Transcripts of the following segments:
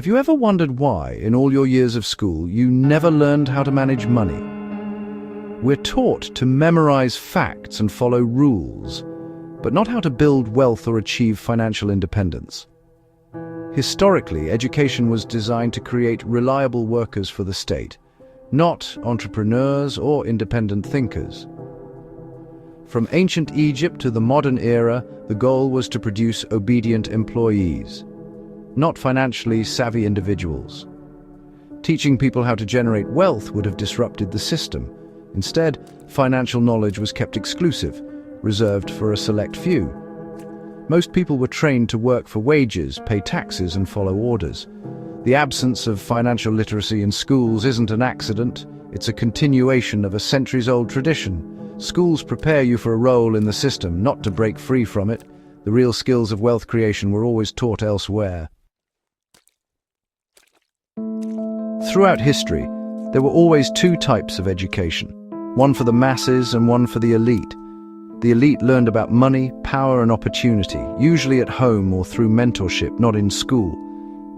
Have you ever wondered why, in all your years of school, you never learned how to manage money? We're taught to memorize facts and follow rules, but not how to build wealth or achieve financial independence. Historically, education was designed to create reliable workers for the state, not entrepreneurs or independent thinkers. From ancient Egypt to the modern era, the goal was to produce obedient employees, not financially savvy individuals. Teaching people how to generate wealth would have disrupted the system. Instead, financial knowledge was kept exclusive, reserved for a select few. Most people were trained to work for wages, pay taxes, and follow orders. The absence of financial literacy in schools isn't an accident. It's a continuation of a centuries-old tradition. Schools prepare you for a role in the system, not to break free from it. The real skills of wealth creation were always taught elsewhere. Throughout history, there were always two types of education, one for the masses and one for the elite. The elite learned about money, power, and opportunity, usually at home or through mentorship, not in school.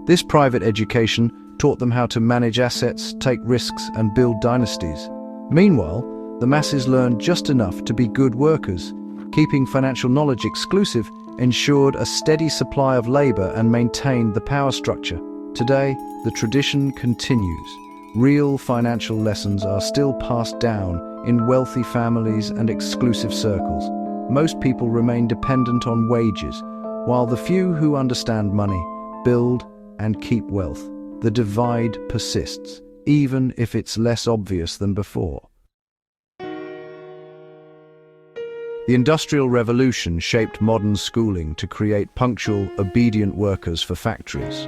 This private education taught them how to manage assets, take risks, and build dynasties. Meanwhile, the masses learned just enough to be good workers. Keeping financial knowledge exclusive ensured a steady supply of labor and maintained the power structure. Today, the tradition continues. Real financial lessons are still passed down in wealthy families and exclusive circles. Most people remain dependent on wages, while the few who understand money build and keep wealth. The divide persists, even if it's less obvious than before. The Industrial Revolution shaped modern schooling to create punctual, obedient workers for factories.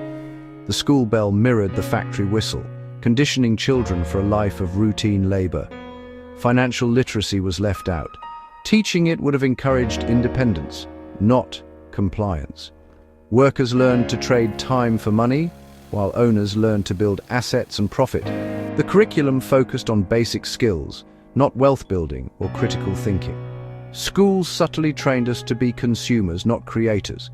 The school bell mirrored the factory whistle, conditioning children for a life of routine labor. Financial literacy was left out. Teaching it would have encouraged independence, not compliance. Workers learned to trade time for money, while owners learned to build assets and profit. The curriculum focused on basic skills, not wealth building or critical thinking. Schools subtly trained us to be consumers, not creators.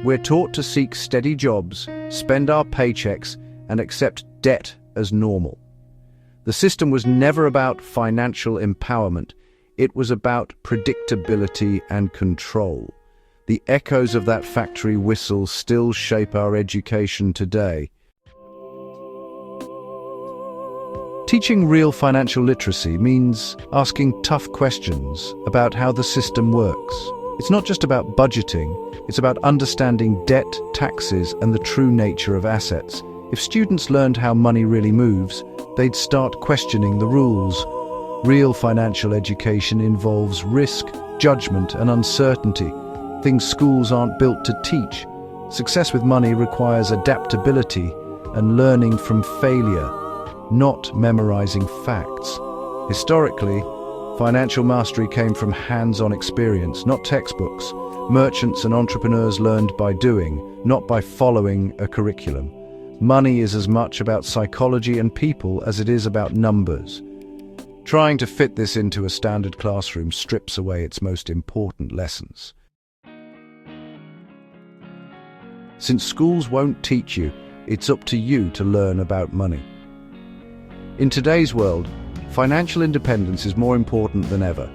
We're taught to seek steady jobs, spend our paychecks, and accept debt as normal. The system was never about financial empowerment. It was about predictability and control. The echoes of that factory whistle still shape our education today. Teaching real financial literacy means asking tough questions about how the system works. It's not just about budgeting, it's about understanding debt, taxes, and the true nature of assets. If students learned how money really moves, they'd start questioning the rules. Real financial education involves risk, judgment, and uncertainty, things schools aren't built to teach. Success with money requires adaptability and learning from failure, not memorizing facts. Historically, financial mastery came from hands-on experience, not textbooks. Merchants and entrepreneurs learned by doing, not by following a curriculum. Money is as much about psychology and people as it is about numbers. Trying to fit this into a standard classroom strips away its most important lessons. Since schools won't teach you, it's up to you to learn about money. In today's world, financial independence is more important than ever.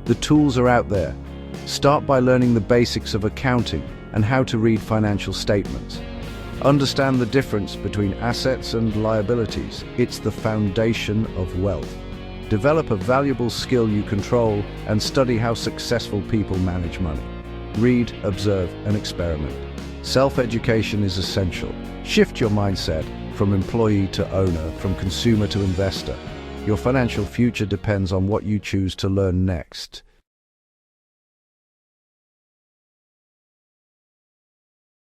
The tools are out there. Start by learning the basics of accounting and how to read financial statements. Understand the difference between assets and liabilities. It's the foundation of wealth. Develop a valuable skill you control and study how successful people manage money. Read, observe, and experiment. Self-education is essential. Shift your mindset from employee to owner, from consumer to investor. Your financial future depends on what you choose to learn next.